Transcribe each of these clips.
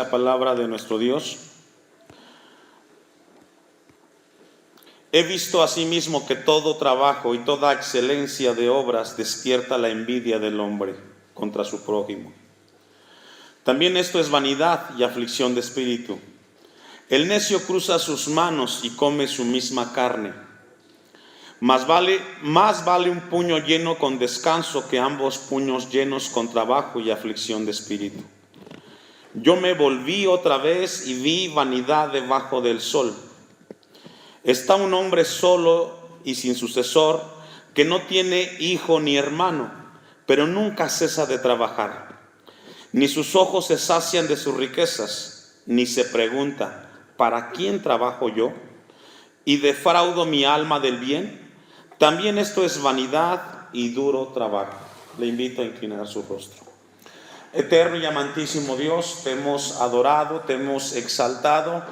la palabra de nuestro Dios. He visto asimismo que todo trabajo y toda excelencia de obras despierta la envidia del hombre contra su prójimo. También esto es vanidad y aflicción de espíritu. El necio cruza sus manos y come su misma carne. Más vale un puño lleno con descanso que ambos puños llenos con trabajo y aflicción de espíritu. Yo me volví otra vez y vi vanidad debajo del sol. Está un hombre solo y sin sucesor, que no tiene hijo ni hermano, pero nunca cesa de trabajar. Ni sus ojos se sacian de sus riquezas, ni se pregunta, ¿para quién trabajo yo? ¿Y defraudo mi alma del bien? También esto es vanidad y duro trabajo. Le invito a inclinar su rostro. Eterno y amantísimo Dios, te hemos adorado, te hemos exaltado,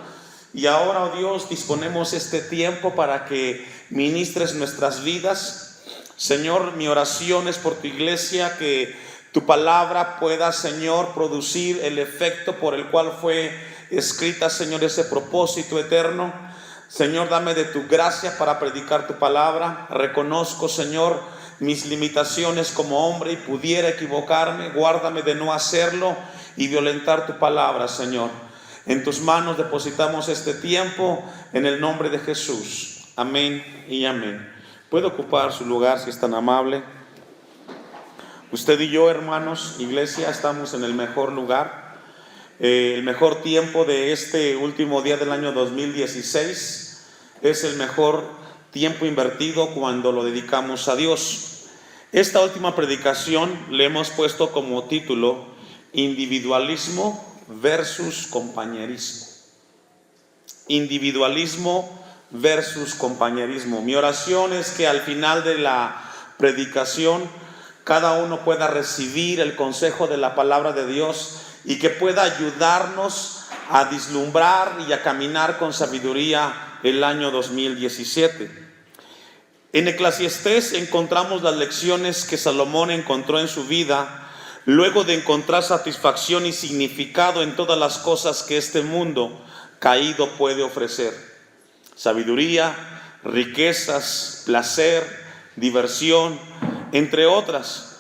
y ahora, oh Dios, disponemos este tiempo para que ministres nuestras vidas. Señor, mi oración es por tu iglesia, que tu palabra pueda, Señor, producir el efecto por el cual fue escrita, Señor, ese propósito eterno. Señor, dame de tu gracia para predicar tu palabra. Reconozco, Señor, mis limitaciones como hombre y pudiera equivocarme. Guárdame de no hacerlo y violentar tu palabra, Señor. En tus manos depositamos este tiempo en el nombre de Jesús. Amén y amén. ¿Puede ocupar su lugar si es tan amable? Usted y yo, hermanos, iglesia, estamos en el mejor lugar, el mejor tiempo de este último día del año 2016. Es el mejor tiempo invertido cuando lo dedicamos a Dios. Esta última predicación le hemos puesto como título: individualismo versus compañerismo. Individualismo versus compañerismo. Mi oración es que al final de la predicación cada uno pueda recibir el consejo de la palabra de Dios y que pueda ayudarnos a vislumbrar y a caminar con sabiduría el año 2017. En Eclesiastés encontramos las lecciones que Salomón encontró en su vida luego de encontrar satisfacción y significado en todas las cosas que este mundo caído puede ofrecer: sabiduría, riquezas, placer, diversión, entre otras.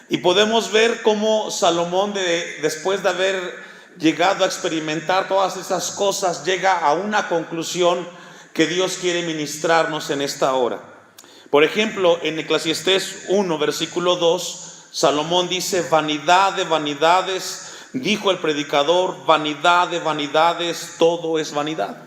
Y podemos ver cómo Salomón, después de haber llegado a experimentar todas esas cosas, llega a una conclusión que Dios quiere ministrarnos en esta hora. Por ejemplo, en Eclesiastés 1, versículo 2, Salomón dice: vanidad de vanidades, dijo el predicador, vanidad de vanidades, todo es vanidad.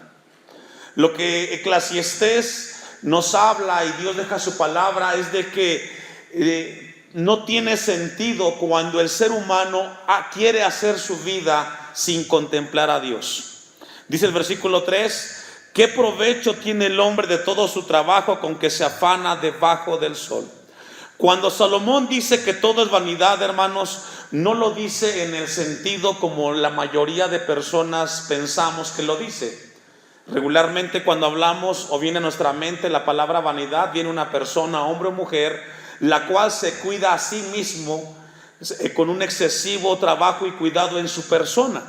Lo que Eclesiastés nos habla y Dios deja su palabra es de que no tiene sentido cuando el ser humano quiere hacer su vida sin contemplar a Dios. Dice el versículo 3: ¿qué provecho tiene el hombre de todo su trabajo con que se afana debajo del sol? Cuando Salomón dice que todo es vanidad, hermanos, no lo dice en el sentido como la mayoría de personas pensamos que lo dice. Regularmente cuando hablamos o viene a nuestra mente la palabra vanidad, viene una persona, hombre o mujer, la cual se cuida a sí mismo con un excesivo trabajo y cuidado en su persona,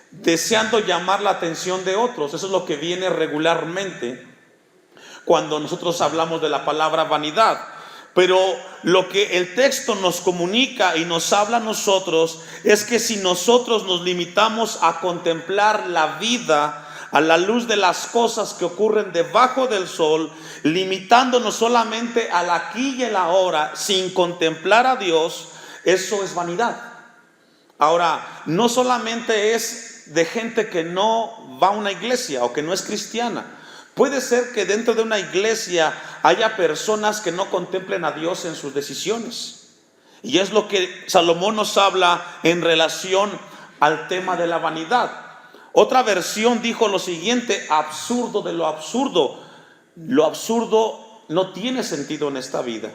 deseando llamar la atención de otros. Eso es lo que viene regularmente cuando nosotros hablamos de la palabra vanidad. Pero lo que el texto nos comunica y nos habla a nosotros es que si nosotros nos limitamos a contemplar la vida a la luz de las cosas que ocurren debajo del sol, limitándonos solamente al aquí y el ahora, sin contemplar a Dios, eso es vanidad. Ahora, no solamente es de gente que no va a una iglesia o que no es cristiana. Puede ser que dentro de una iglesia haya personas que no contemplen a Dios en sus decisiones. Y es lo que Salomón nos habla en relación al tema de la vanidad. Otra versión dijo lo siguiente: absurdo de lo absurdo. Lo absurdo no tiene sentido en esta vida,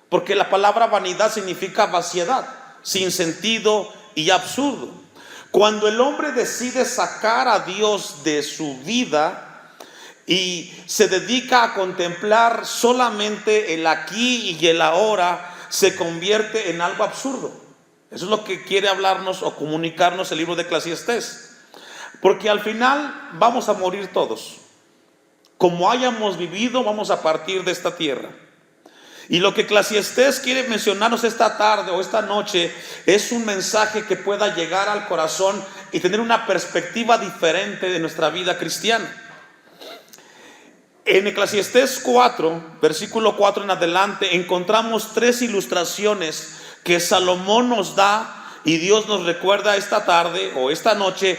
porque la palabra vanidad significa vaciedad, sin sentido y absurdo. Cuando el hombre decide sacar a Dios de su vida y se dedica a contemplar solamente el aquí y el ahora, se convierte en algo absurdo. Eso es lo que quiere hablarnos o comunicarnos el libro de Eclesiastés. Porque al final vamos a morir todos. Como hayamos vivido, vamos a partir de esta tierra. Y lo que Eclesiastés quiere mencionarnos esta tarde o esta noche es un mensaje que pueda llegar al corazón y tener una perspectiva diferente de nuestra vida cristiana. En Eclesiastés 4, versículo 4 en adelante, encontramos 3 ilustraciones que Salomón nos da y Dios nos recuerda esta tarde o esta noche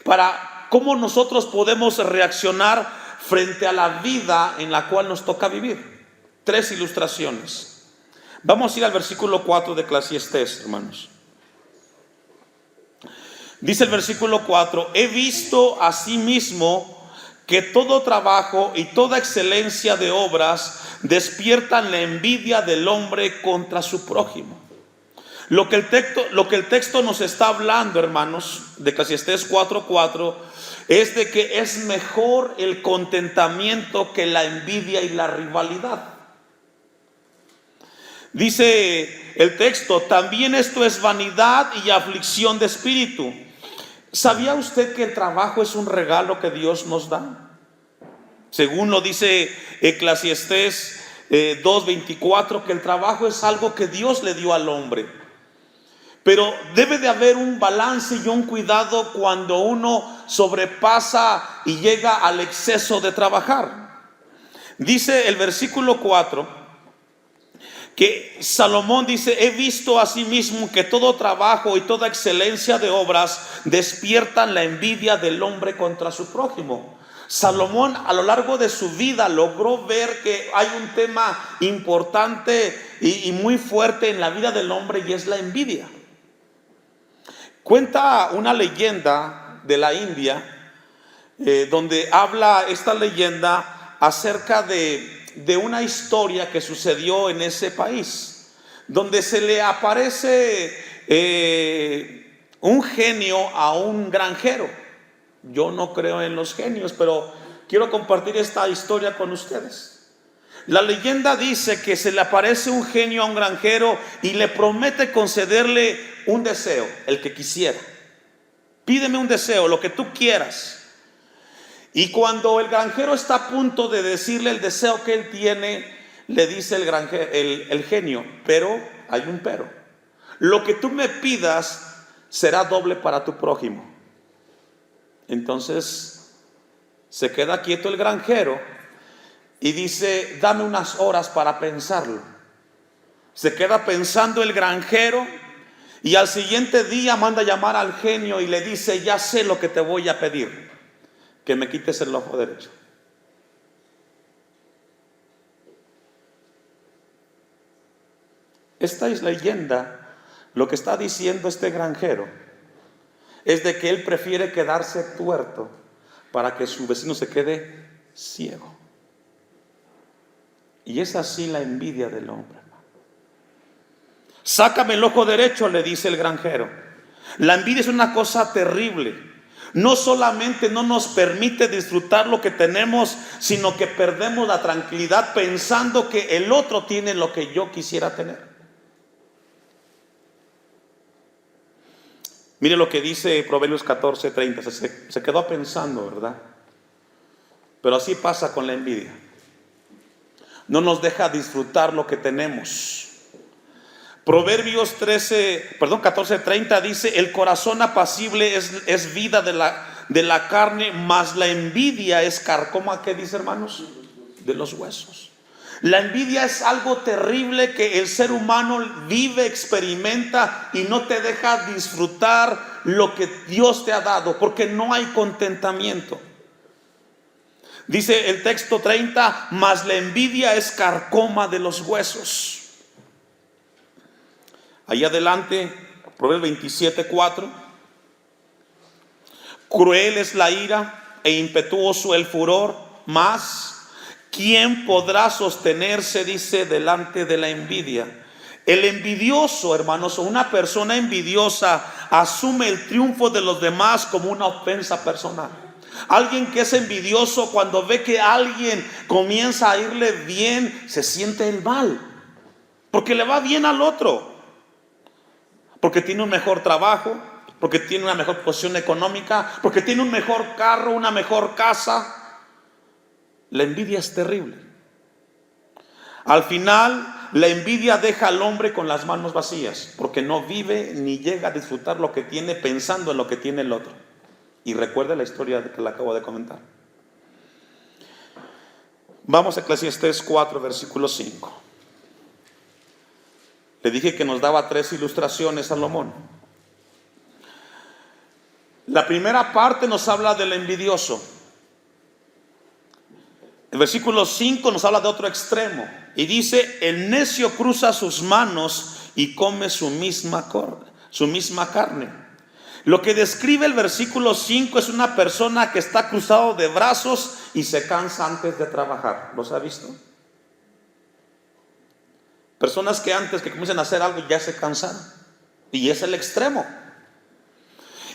para cómo nosotros podemos reaccionar frente a la vida en la cual nos toca vivir. 3 ilustraciones. Vamos a ir al versículo 4 de Eclesiastés, hermanos. Dice el versículo 4: he visto asimismo que todo trabajo y toda excelencia de obras despiertan la envidia del hombre contra su prójimo. Lo que el texto nos está hablando, hermanos, de Eclesiastés 4:4, es de que es mejor el contentamiento que la envidia y la rivalidad. Dice el texto: también esto es vanidad y aflicción de espíritu. ¿Sabía usted que el trabajo es un regalo que Dios nos da? Según lo dice Eclesiastés 2:24, que el trabajo es algo que Dios le dio al hombre. Pero debe de haber un balance y un cuidado cuando uno sobrepasa y llega al exceso de trabajar. Dice el versículo 4 que Salomón dice: he visto asimismo que todo trabajo y toda excelencia de obras despiertan la envidia del hombre contra su prójimo. Salomón a lo largo de su vida logró ver que hay un tema importante y muy fuerte en la vida del hombre, y es la envidia. Cuenta una leyenda de la India, donde habla esta leyenda acerca de una historia que sucedió en ese país, donde se le aparece un genio a un granjero. Yo no creo en los genios, pero quiero compartir esta historia con ustedes. La leyenda dice que se le aparece un genio a un granjero y le promete concederle un deseo, el que quisiera. Pídeme un deseo, lo que tú quieras. Y cuando el granjero está a punto de decirle el deseo que él tiene, le dice el genio: pero hay un pero. Lo que tú me pidas será doble para tu prójimo. Entonces se queda quieto el granjero y dice: dame unas horas para pensarlo. Se queda pensando el granjero y al siguiente día manda llamar al genio y le dice: ya sé lo que te voy a pedir, que me quites el ojo derecho. Esta es leyenda. Lo que está diciendo este granjero es de que él prefiere quedarse tuerto para que su vecino se quede ciego. Y es así la envidia del hombre. Sácame el ojo derecho, le dice el granjero. La envidia es una cosa terrible. No solamente no nos permite disfrutar lo que tenemos, sino que perdemos la tranquilidad pensando que el otro tiene lo que yo quisiera tener. Mire lo que dice Proverbios 14:30. Se quedó pensando, ¿verdad? Pero así pasa con la envidia. No nos deja disfrutar lo que tenemos. Proverbios 14:30 dice: el corazón apacible es vida de la carne, mas la envidia es carcoma, ¿qué dice, hermanos? De los huesos. La envidia es algo terrible que el ser humano vive, experimenta y no te deja disfrutar lo que Dios te ha dado, porque no hay contentamiento. Dice el texto 30: mas la envidia es carcoma de los huesos. Ahí adelante, Proverbios 27:4. Cruel es la ira e impetuoso el furor, mas ¿quién podrá sostenerse, dice, delante de la envidia? El envidioso, hermanos, o una persona envidiosa asume el triunfo de los demás como una ofensa personal. Alguien que es envidioso, cuando ve que alguien comienza a irle bien, se siente el mal, porque le va bien al otro. porque tiene un mejor trabajo, porque tiene una mejor posición económica, porque tiene un mejor carro, una mejor casa. La envidia es terrible. Al final, la envidia deja al hombre con las manos vacías, porque no vive ni llega a disfrutar lo que tiene pensando en lo que tiene el otro. Y recuerda la historia que le acabo de comentar. Vamos a Eclesiastés 4, versículo 5. Le dije que nos daba 3 ilustraciones Salomón. La primera parte nos habla del envidioso. El versículo 5 nos habla de otro extremo y dice: el necio cruza sus manos y come su misma carne. Lo que describe el versículo 5 es una persona que está cruzado de brazos y se cansa antes de trabajar. ¿Los ha visto? Personas que antes que comiencen a hacer algo ya se cansaron. Y es el extremo.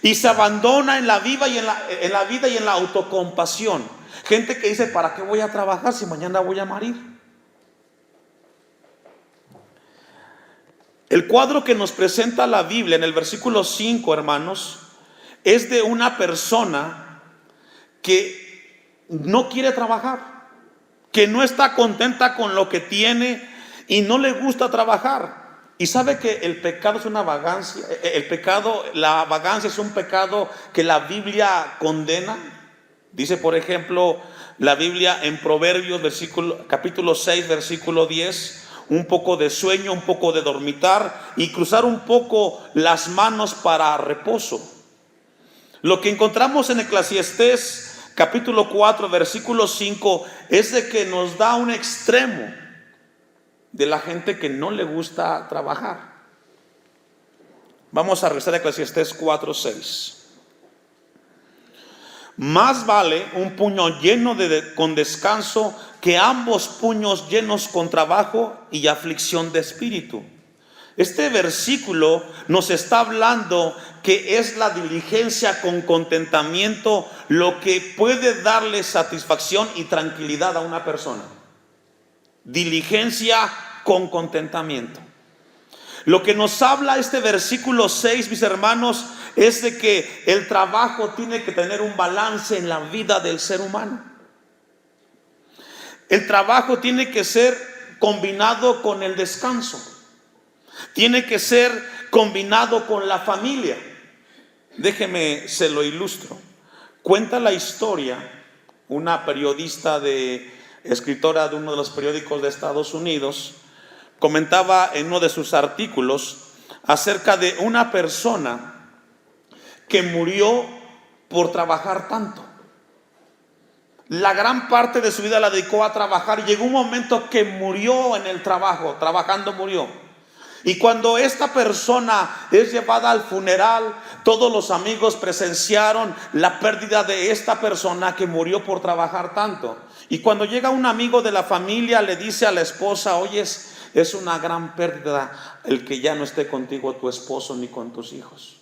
Y se abandona en la vida y en la autocompasión. Gente que dice: ¿para qué voy a trabajar si mañana voy a morir? El cuadro que nos presenta la Biblia en el versículo 5, hermanos, es de una persona que no quiere trabajar, que no está contenta con lo que tiene y no le gusta trabajar. Y sabe que el pecado es una vagancia. La vagancia es un pecado que la Biblia condena. Dice, por ejemplo, la Biblia en Proverbios capítulo 6, versículo 10: un poco de sueño, un poco de dormitar y cruzar un poco las manos para reposo. Lo que encontramos en Eclesiastés capítulo 4, versículo 5 es de que nos da un extremo de la gente que no le gusta trabajar. Vamos a regresar a Eclesiastés 4, 6. Más vale un puño lleno con descanso que ambos puños llenos con trabajo y aflicción de espíritu. Este versículo nos está hablando que es la diligencia con contentamiento lo que puede darle satisfacción y tranquilidad a una persona. Diligencia con contentamiento. Lo que nos habla este versículo 6, mis hermanos, es de que el trabajo tiene que tener un balance en la vida del ser humano. El trabajo tiene que ser combinado con el descanso. Tiene que ser combinado con la familia. Déjeme, se lo ilustro. Cuenta la historia una periodista escritora de uno de los periódicos de Estados Unidos. Comentaba en uno de sus artículos acerca de una persona que murió por trabajar tanto. La gran parte de su vida la dedicó a trabajar y llegó un momento que murió en el trabajo, trabajando murió. Y cuando esta persona es llevada al funeral, todos los amigos presenciaron la pérdida de esta persona que murió por trabajar tanto. Y cuando llega un amigo de la familia, le dice a la esposa: oye, es una gran pérdida el que ya no esté contigo tu esposo ni con tus hijos.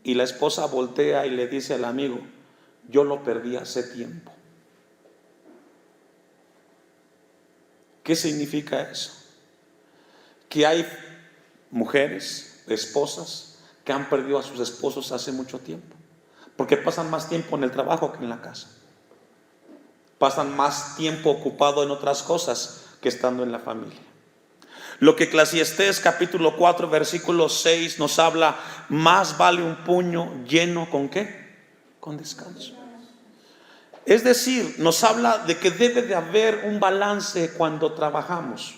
Y la esposa voltea y le dice al amigo: yo lo perdí hace tiempo. ¿Qué significa eso? Que hay mujeres, esposas, que han perdido a sus esposos hace mucho tiempo, porque pasan más tiempo en el trabajo que en la casa. Pasan más tiempo ocupado en otras cosas que estando en la familia. Lo que Eclesiastés capítulo 4 versículo 6 nos habla: más vale un puño lleno ¿con qué? Con descanso. Es decir, nos habla de que debe de haber un balance cuando trabajamos.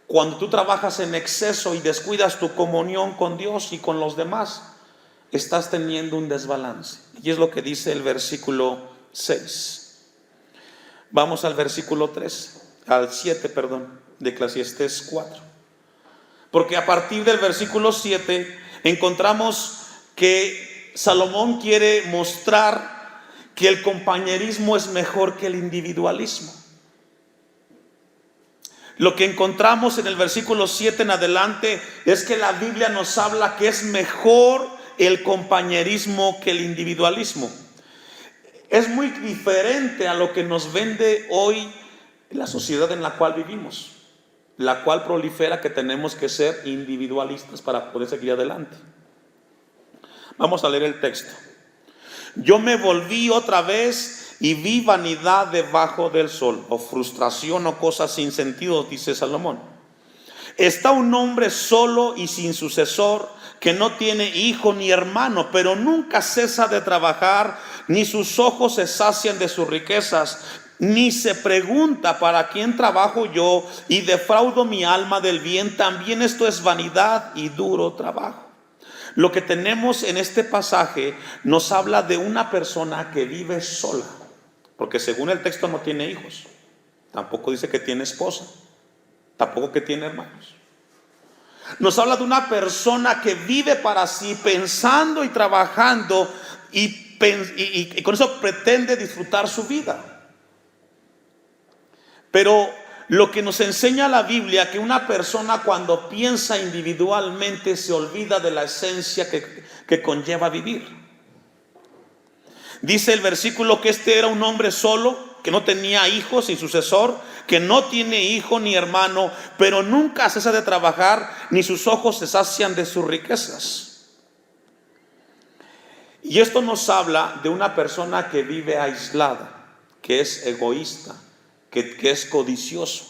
Cuando tú trabajas en exceso y descuidas tu comunión con Dios y con los demás, estás teniendo un desbalance. Y es lo que dice el versículo 6. Vamos al versículo 7, de Eclesiastés 4. Porque a partir del versículo 7 encontramos que Salomón quiere mostrar que el compañerismo es mejor que el individualismo. Lo que encontramos en el versículo 7 en adelante es que la Biblia nos habla que es mejor el compañerismo que el individualismo. Es muy diferente a lo que nos vende hoy la sociedad en la cual vivimos. la cual prolifera que tenemos que ser individualistas para poder seguir adelante. Vamos a leer el texto. Yo me volví otra vez y vi vanidad debajo del sol, o frustración o cosas sin sentido, dice Salomón. Está un hombre solo y sin sucesor, que no tiene hijo ni hermano, pero nunca cesa de trabajar, ni sus ojos se sacian de sus riquezas, ni se pregunta para quién trabajo yo y defraudo mi alma del bien. También esto es vanidad y duro trabajo. Lo que tenemos en este pasaje nos habla de una persona que vive sola, porque según el texto no tiene hijos, tampoco dice que tiene esposa, tampoco que tiene hermanos. Nos habla de una persona que vive para sí, pensando y trabajando, y con eso pretende disfrutar su vida. Pero lo que nos enseña la Biblia, que una persona cuando piensa individualmente se olvida de la esencia que conlleva vivir. Dice el versículo que este era un hombre solo, que no tenía hijos ni sucesor, que no tiene hijo ni hermano, pero nunca cesa de trabajar, ni sus ojos se sacian de sus riquezas. Y esto nos habla de una persona que vive aislada, que es egoísta, que es codicioso,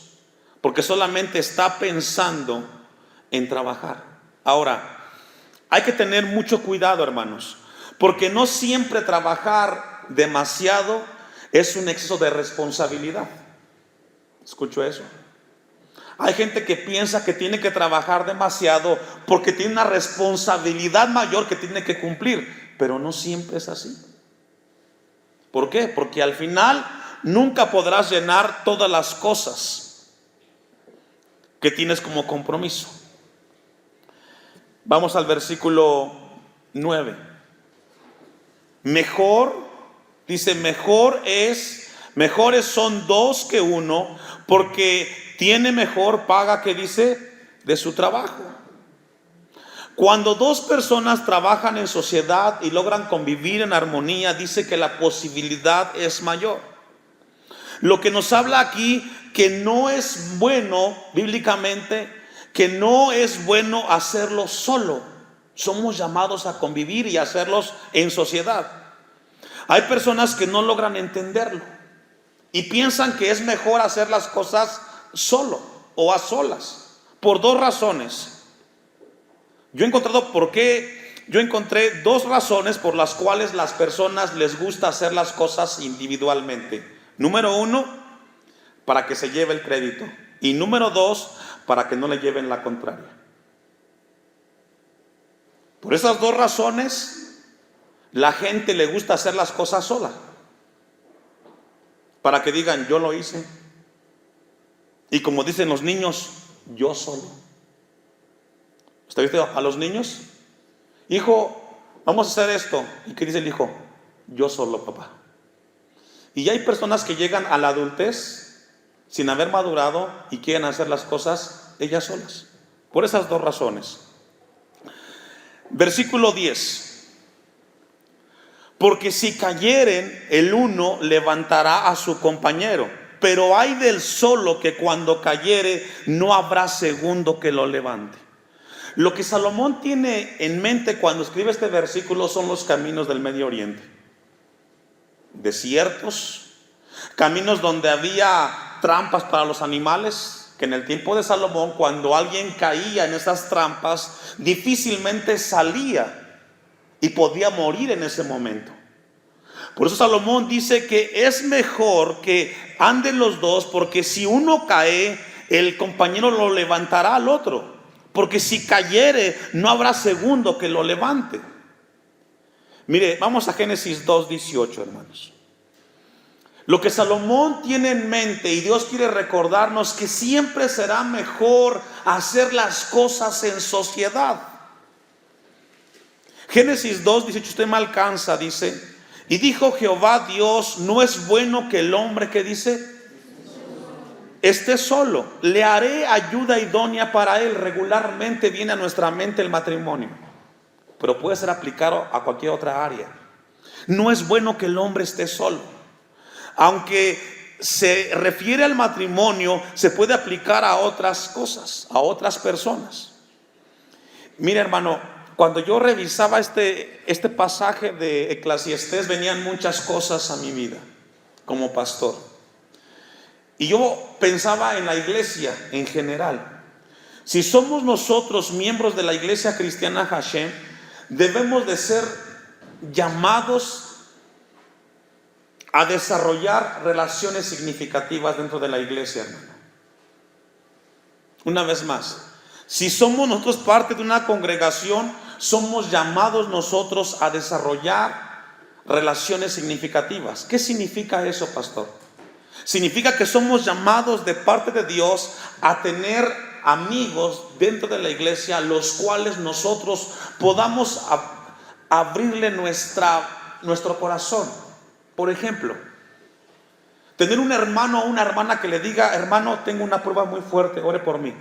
porque solamente está pensando en trabajar. Ahora, hay que tener mucho cuidado, hermanos, porque no siempre trabajar demasiado es un exceso de responsabilidad. ¿Escucho eso? Hay gente que piensa que tiene que trabajar demasiado porque tiene una responsabilidad mayor que tiene que cumplir, pero no siempre es así. ¿Por qué? Porque al final nunca podrás llenar todas las cosas que tienes como compromiso. Vamos al versículo 9. Dice, mejores son dos que uno, porque tiene mejor paga, que dice, de su trabajo. Cuando dos personas trabajan en sociedad y logran convivir en armonía, dice que la posibilidad es mayor. Lo que nos habla aquí, que no es bueno bíblicamente, que no es bueno hacerlo solo. Somos llamados a convivir y hacerlos en sociedad. Hay personas que no logran entenderlo y piensan que es mejor hacer las cosas solo o a solas, por dos razones. Yo encontré dos razones por las cuales las personas les gusta hacer las cosas individualmente. Número uno, para que se lleve el crédito. Y número dos, para que no le lleven la contraria. Por esas dos razones, la gente le gusta hacer las cosas sola. Para que digan, yo lo hice. Y como dicen los niños, yo solo. ¿Usted ha visto a los niños? Hijo, vamos a hacer esto. ¿Y qué dice el hijo? Yo solo, papá. Y hay personas que llegan a la adultez sin haber madurado y quieren hacer las cosas ellas solas. Por esas dos razones. Versículo 10. Porque si cayeren, el uno levantará a su compañero, pero hay del solo que cuando cayere no habrá segundo que lo levante. Lo que Salomón tiene en mente cuando escribe este versículo son los caminos del Medio Oriente. Desiertos, caminos donde había trampas para los animales, que en el tiempo de Salomón, cuando alguien caía en esas trampas, difícilmente salía y podía morir en ese momento. Por eso Salomón dice que es mejor que anden los dos, porque si uno cae, el compañero lo levantará al otro, porque si cayere no habrá segundo que lo levante. Mire, vamos a Génesis 2:18, hermanos. Lo que Salomón tiene en mente, y Dios quiere recordarnos, que siempre será mejor hacer las cosas en sociedad. Génesis 2:18, usted me alcanza, dice: y dijo Jehová Dios, no es bueno que el hombre, ¿qué dice?, esté solo, le haré ayuda idónea para él. Regularmente viene a nuestra mente el matrimonio, pero puede ser aplicado a cualquier otra área. No es bueno que el hombre esté solo. Aunque se refiere al matrimonio se puede aplicar a otras cosas, a otras personas. Mira, hermano, cuando yo revisaba este pasaje de Eclesiastés, venían muchas cosas a mi vida como pastor. Y yo pensaba en la iglesia en general. Si somos nosotros miembros de la iglesia cristiana Hashem, debemos de ser llamados a desarrollar relaciones significativas dentro de la iglesia, hermano. Una vez más, si somos nosotros parte de una congregación, somos llamados nosotros a desarrollar relaciones significativas. ¿Qué significa eso, pastor? Significa que somos llamados de parte de Dios a tener amigos dentro de la iglesia, los cuales nosotros podamos abrirle nuestro corazón. Por ejemplo, tener un hermano o una hermana que le diga: hermano, tengo una prueba muy fuerte, ore por mí.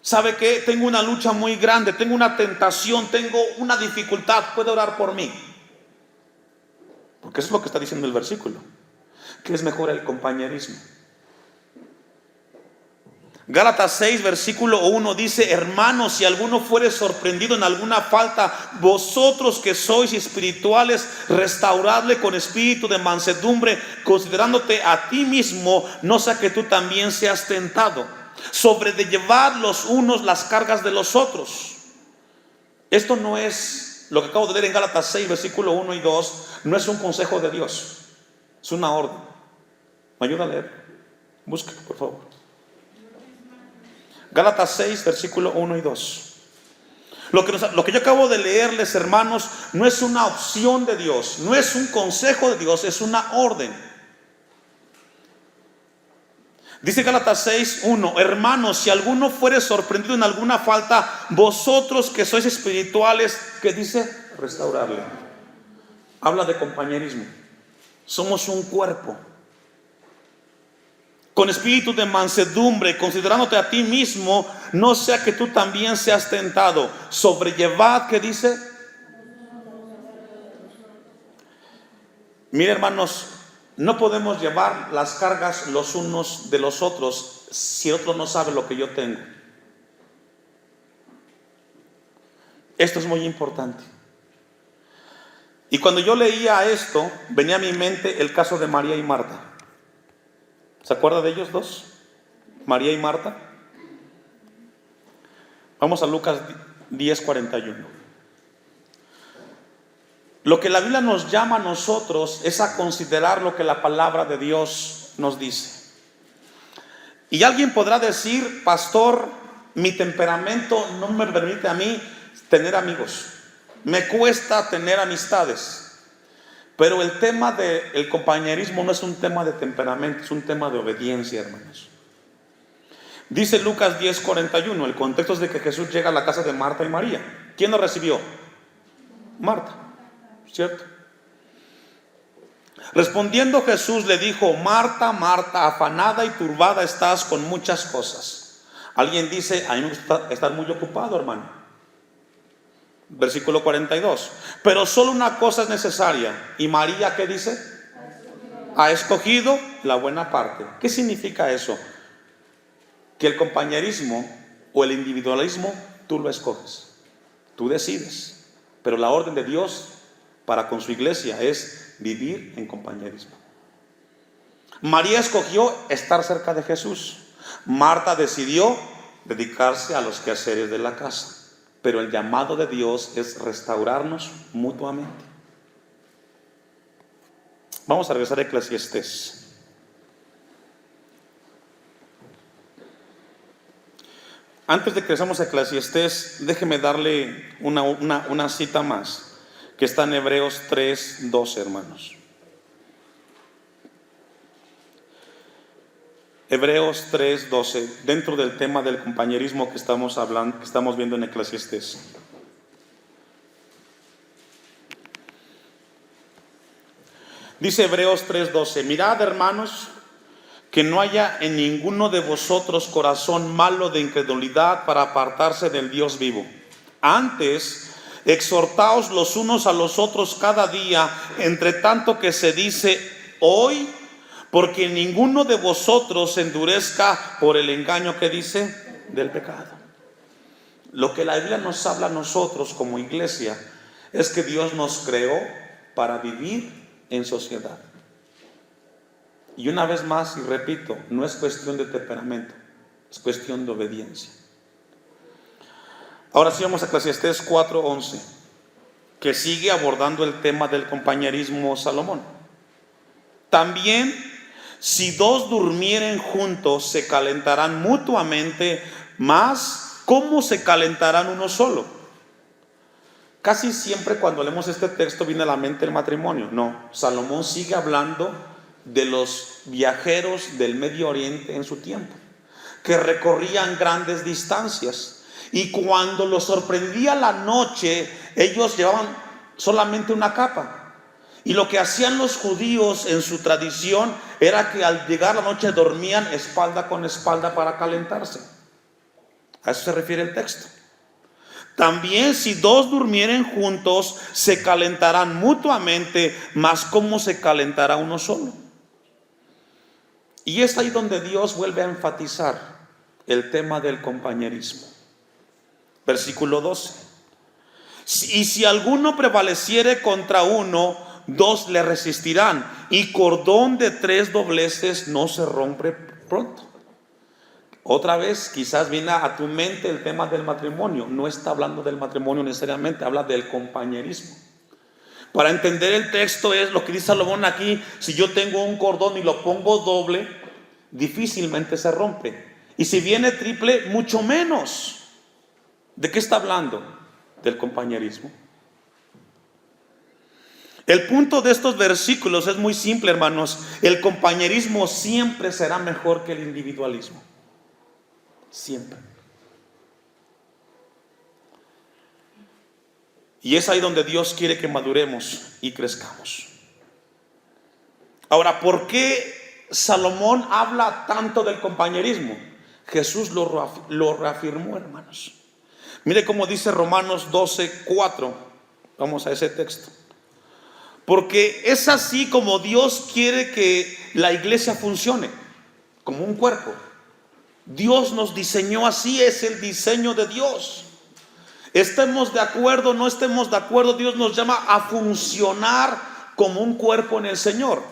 ¿Sabe qué? Tengo una lucha muy grande, tengo una tentación, tengo una dificultad, puede orar por mí. Porque eso es lo que está diciendo el versículo, que es mejor el compañerismo. Gálatas 6, versículo 1 dice: hermanos, si alguno fuere sorprendido en alguna falta, vosotros que sois espirituales, restauradle con espíritu de mansedumbre, considerándote a ti mismo, no sea que tú también seas tentado, sobre de llevar los unos las cargas de los otros. Esto no es lo que acabo de leer en Gálatas 6, versículo 1 y 2, no es un consejo de Dios, es una orden. ¿Me ayuda a leer? Búsquelo, por favor. Gálatas 6, versículo 1 y 2. Lo que yo acabo de leerles, hermanos, no es una opción de Dios, no es un consejo de Dios, es una orden. Dice Gálatas 6, 1: hermanos, si alguno fuere sorprendido en alguna falta, vosotros que sois espirituales, ¿qué dice? Restaurarle. Habla de compañerismo. Somos un cuerpo. Con espíritu de mansedumbre, considerándote a ti mismo, no sea que tú también seas tentado. Sobrellevad, ¿qué dice? Mire, hermanos, no podemos llevar las cargas los unos de los otros si el otro no sabe lo que yo tengo. Esto es muy importante. Y cuando yo leía esto, venía a mi mente el caso de María y Marta. ¿Se acuerda de ellos dos? María y Marta. Vamos a Lucas 10, 41. Lo que la Biblia nos llama a nosotros es a considerar lo que la palabra de Dios nos dice. Y alguien podrá decir: pastor, mi temperamento no me permite a mí tener amigos, me cuesta tener amistades. Pero el tema del compañerismo no es un tema de temperamento, es un tema de obediencia, hermanos. Dice Lucas 10, 41, el contexto es de que Jesús llega a la casa de Marta y María. ¿Quién lo recibió? Marta, ¿cierto? Respondiendo Jesús le dijo: Marta, Marta, afanada y turbada estás con muchas cosas. Alguien dice: a mí me gusta estar muy ocupado, hermano. Versículo 42. Pero solo una cosa es necesaria. ¿Y María qué dice? Ha escogido la buena parte. ¿Qué significa eso? Que el compañerismo o el individualismo tú lo escoges, tú decides. Pero la orden de Dios para con su iglesia es vivir en compañerismo. María escogió estar cerca de Jesús. Marta decidió dedicarse a los quehaceres de la casa. Pero el llamado de Dios es restaurarnos mutuamente. Vamos a regresar a Eclesiastés. Antes de que regresemos a Eclesiastés, déjeme darle una cita más, que está en Hebreos 3, 12, hermanos. Hebreos 3, 12, dentro del tema del compañerismo que estamos hablando, que estamos viendo en Eclesiastés. Dice Hebreos 3, 12: mirad, hermanos, que no haya en ninguno de vosotros corazón malo de incredulidad para apartarse del Dios vivo. Antes, exhortaos los unos a los otros cada día, entre tanto que se dice hoy, porque ninguno de vosotros se endurezca por el engaño que dice del pecado. Lo que la Biblia nos habla a nosotros como iglesia es que Dios nos creó para vivir en sociedad. Y una vez más, y repito, no es cuestión de temperamento, es cuestión de obediencia. Ahora sí vamos a Eclesiastés 4:11, que sigue abordando el tema del compañerismo Salomón. También, si dos durmieren juntos, se calentarán mutuamente, mas ¿cómo se calentarán uno solo? Casi siempre cuando leemos este texto viene a la mente el matrimonio. No, Salomón sigue hablando de los viajeros del Medio Oriente en su tiempo, que recorrían grandes distancias. Y cuando los sorprendía la noche, ellos llevaban solamente una capa. Y lo que hacían los judíos en su tradición era que al llegar la noche dormían espalda con espalda para calentarse. A eso se refiere el texto. También, si dos durmieren juntos, se calentarán mutuamente, mas ¿cómo se calentará uno solo? Y es ahí donde Dios vuelve a enfatizar el tema del compañerismo. Versículo 12. Y si alguno prevaleciere contra uno, dos le resistirán, y cordón de 3 dobleces no se rompe pronto. Otra vez, quizás viene a tu mente el tema del matrimonio. No está hablando del matrimonio necesariamente, habla del compañerismo. Para entender el texto es lo que dice Salomón aquí: si yo tengo un cordón y lo pongo doble, difícilmente se rompe. Y si viene triple, mucho menos. ¿De qué está hablando? Del compañerismo. El punto de estos versículos es muy simple, hermanos. El compañerismo siempre será mejor que el individualismo. Siempre. Y es ahí donde Dios quiere que maduremos y crezcamos. Ahora, ¿por qué Salomón habla tanto del compañerismo? Jesús lo reafirmó, hermanos. Mire cómo dice Romanos 12:4. Vamos a ese texto. Porque es así como Dios quiere que la iglesia funcione, como un cuerpo. Dios nos diseñó así, es el diseño de Dios. Estemos de acuerdo, no estemos de acuerdo, Dios nos llama a funcionar como un cuerpo en el Señor.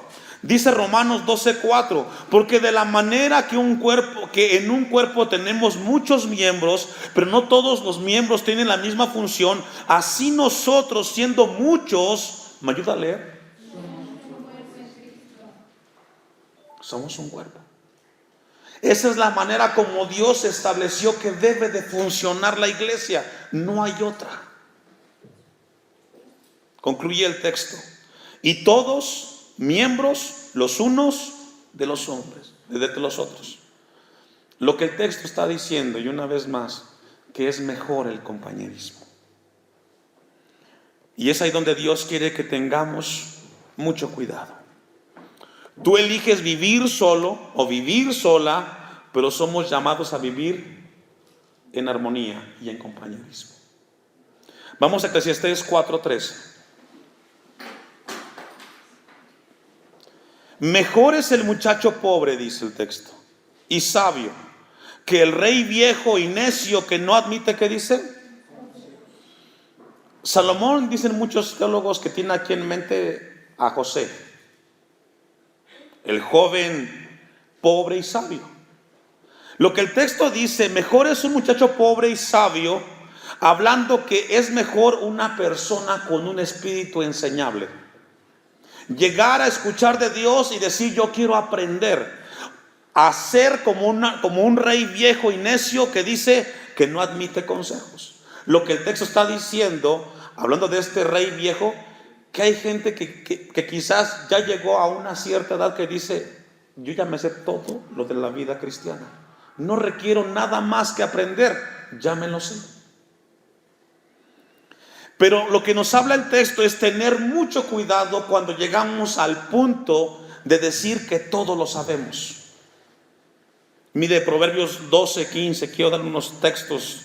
Dice Romanos 12:4, porque de la manera que en un cuerpo tenemos muchos miembros, pero no todos los miembros tienen la misma función, así nosotros, siendo muchos, ¿me ayuda a leer? Somos un cuerpo. Esa es la manera como Dios estableció que debe de funcionar la iglesia. No hay otra. Concluye el texto. Y todos miembros los unos de los hombres, de los otros. Lo que el texto está diciendo, y una vez más, que es mejor el compañerismo. Y es ahí donde Dios quiere que tengamos mucho cuidado. Tú eliges vivir solo o vivir sola, pero somos llamados a vivir en armonía y en compañerismo. Vamos a Eclesiastés 4:13. Mejor es el muchacho pobre, dice el texto, y sabio, que el rey viejo y necio que no admite, ¿qué dice? Salomón, dicen muchos teólogos, que tiene aquí en mente a José, el joven pobre y sabio. Lo que el texto dice, mejor es un muchacho pobre y sabio, hablando que es mejor una persona con un espíritu enseñable. Llegar a escuchar de Dios y decir: yo quiero aprender a ser como un rey viejo y necio que dice que no admite consejos. Lo que el texto está diciendo, hablando de este rey viejo, que hay gente que quizás ya llegó a una cierta edad que dice: yo ya me sé todo lo de la vida cristiana, no requiero nada más que aprender, ya me lo sé. Pero lo que nos habla el texto es tener mucho cuidado cuando llegamos al punto de decir que todo lo sabemos. Mire Proverbios 12:15, quiero dar unos textos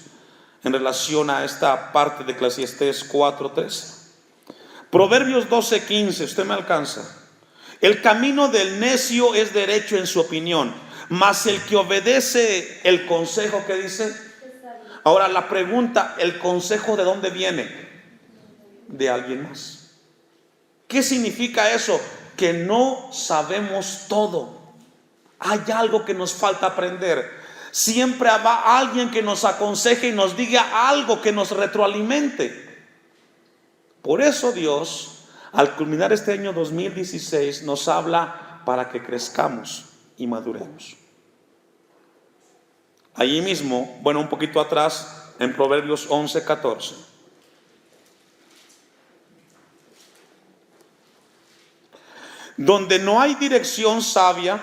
en relación a esta parte de Eclesiastés 4:13. Proverbios 12:15, usted me alcanza. El camino del necio es derecho en su opinión, mas el que obedece el consejo, ¿qué dice? Ahora la pregunta, ¿el consejo de dónde viene? De alguien más. ¿Qué significa eso? Que no sabemos todo. Hay algo que nos falta aprender. Siempre habrá alguien que nos aconseje y nos diga algo que nos retroalimente. Por eso Dios, al culminar este año 2016, nos habla para que crezcamos y maduremos. Allí mismo, bueno, un poquito atrás, en Proverbios 11:14. Donde no hay dirección sabia,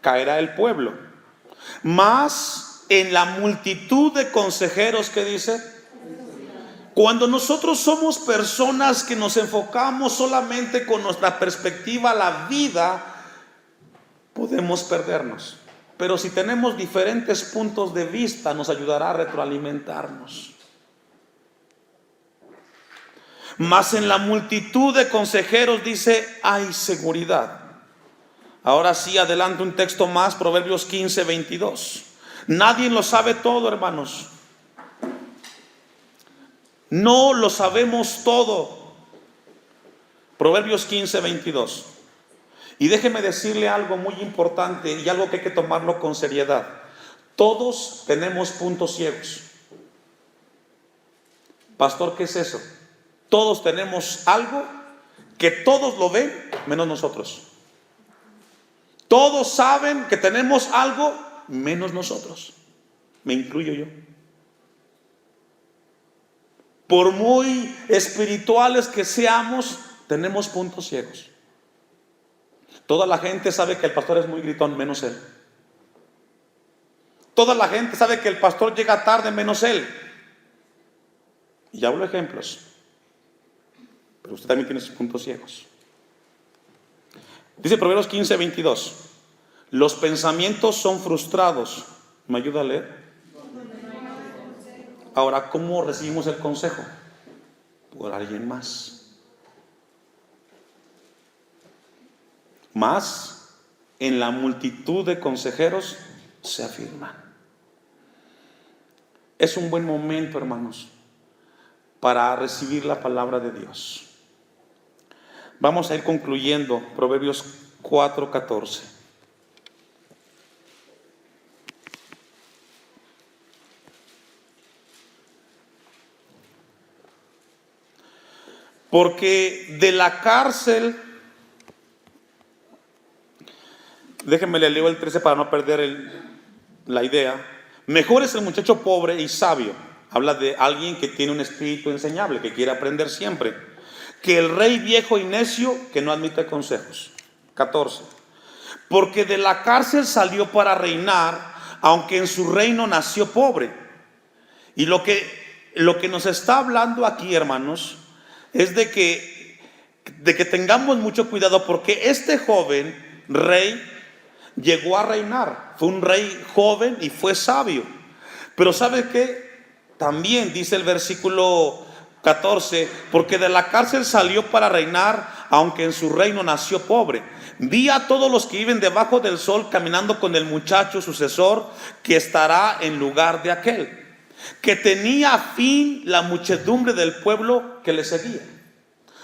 caerá el pueblo. Mas en la multitud de consejeros, ¿qué dice? Cuando nosotros somos personas que nos enfocamos solamente con nuestra perspectiva a la vida, podemos perdernos. Pero si tenemos diferentes puntos de vista, nos ayudará a retroalimentarnos. Mas en la multitud de consejeros, dice, hay seguridad. Ahora sí, adelante un texto más, Proverbios 15:22. Nadie lo sabe todo, hermanos. No lo sabemos todo. Proverbios 15:22. Y déjeme decirle algo muy importante y algo que hay que tomarlo con seriedad. Todos tenemos puntos ciegos. Pastor, ¿qué es eso? Todos tenemos algo que todos lo ven menos nosotros. Todos saben que tenemos algo menos nosotros. Me incluyo yo. Por muy espirituales que seamos, tenemos puntos ciegos. Toda la gente sabe que el pastor es muy gritón, menos él. Toda la gente sabe que el pastor llega tarde, menos él. Y hablo ejemplos. Pero usted también tiene sus puntos ciegos. Dice Proverbios 15:22. Los pensamientos son frustrados. ¿Me ayuda a leer? Ahora, ¿cómo recibimos el consejo? Por alguien más. Más en la multitud de consejeros se afirman. Es un buen momento, hermanos, para recibir la palabra de Dios. Vamos a ir concluyendo. Proverbios 4:14. Porque de la cárcel, déjenme le leo el 13 para no perder la idea. Mejor es el muchacho pobre y sabio. Habla de alguien que tiene un espíritu enseñable, que quiere aprender siempre, que el rey viejo y necio que no admite consejos. 14. Porque de la cárcel salió para reinar, aunque en su reino nació pobre. Y lo que nos está hablando aquí, hermanos, es de que tengamos mucho cuidado, porque este joven rey llegó a reinar. Fue un rey joven y fue sabio. Pero ¿sabe qué? También dice el versículo 14, porque de la cárcel salió para reinar, aunque en su reino nació pobre. Vi a todos los que viven debajo del sol caminando con el muchacho sucesor que estará en lugar de aquel, que tenía a fin la muchedumbre del pueblo que le seguía.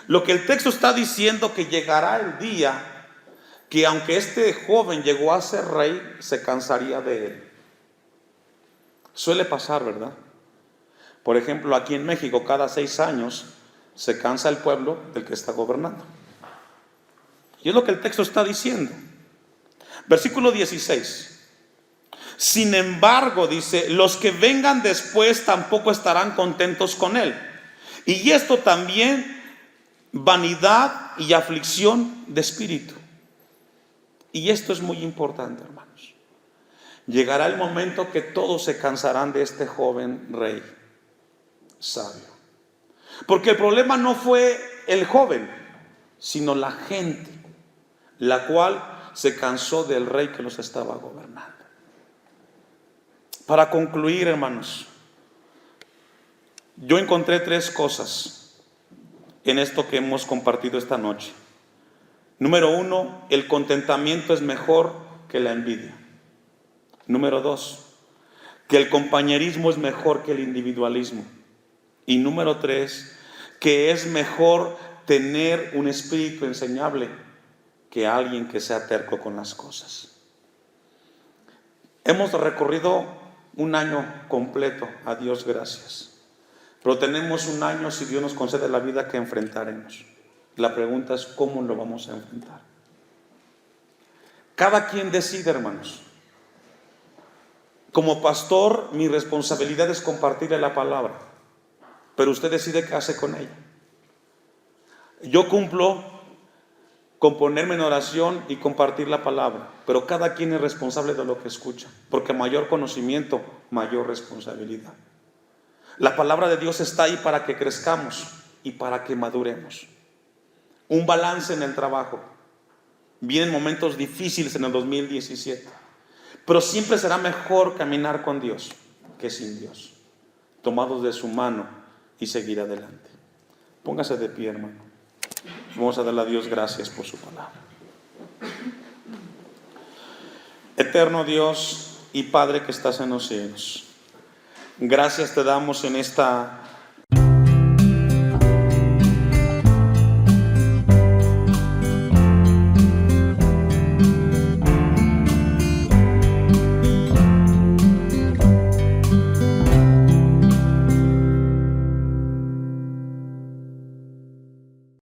Lo que el texto está diciendo, que llegará el día que aunque este joven llegó a ser rey, se cansaría de él. Suele pasar, ¿verdad? Por ejemplo, aquí en México, cada 6 años se cansa el pueblo del que está gobernando. Y es lo que el texto está diciendo. Versículo 16. Sin embargo, dice, los que vengan después tampoco estarán contentos con él. Y esto también, vanidad y aflicción de espíritu. Y esto es muy importante, hermanos. Llegará el momento que todos se cansarán de este joven rey sabio. Porque el problema no fue el joven, sino la gente, la cual se cansó del rey que los estaba gobernando. Para concluir, hermanos, yo encontré 3 cosas en esto que hemos compartido esta noche. Número 1, el contentamiento es mejor que la envidia. Número 2, que el compañerismo es mejor que el individualismo. Y número 3, que es mejor tener un espíritu enseñable que alguien que sea terco con las cosas. Hemos recorrido un año completo, a Dios gracias. Pero tenemos un año, si Dios nos concede la vida, que enfrentaremos. La pregunta es cómo lo vamos a enfrentar. Cada quien decide, hermanos. Como pastor, mi responsabilidad es compartirle la palabra, pero usted decide qué hace con ella. Yo cumplo con ponerme en oración y compartir la palabra, pero cada quien es responsable de lo que escucha, porque mayor conocimiento, mayor responsabilidad. La palabra de Dios está ahí para que crezcamos y para que maduremos. Un balance en el trabajo. Vienen momentos difíciles en el 2017, pero siempre será mejor caminar con Dios que sin Dios, tomados de su mano y seguir adelante. Póngase de pie, hermano. Vamos a darle a Dios gracias por su palabra. Eterno Dios y Padre que estás en los cielos, gracias te damos en esta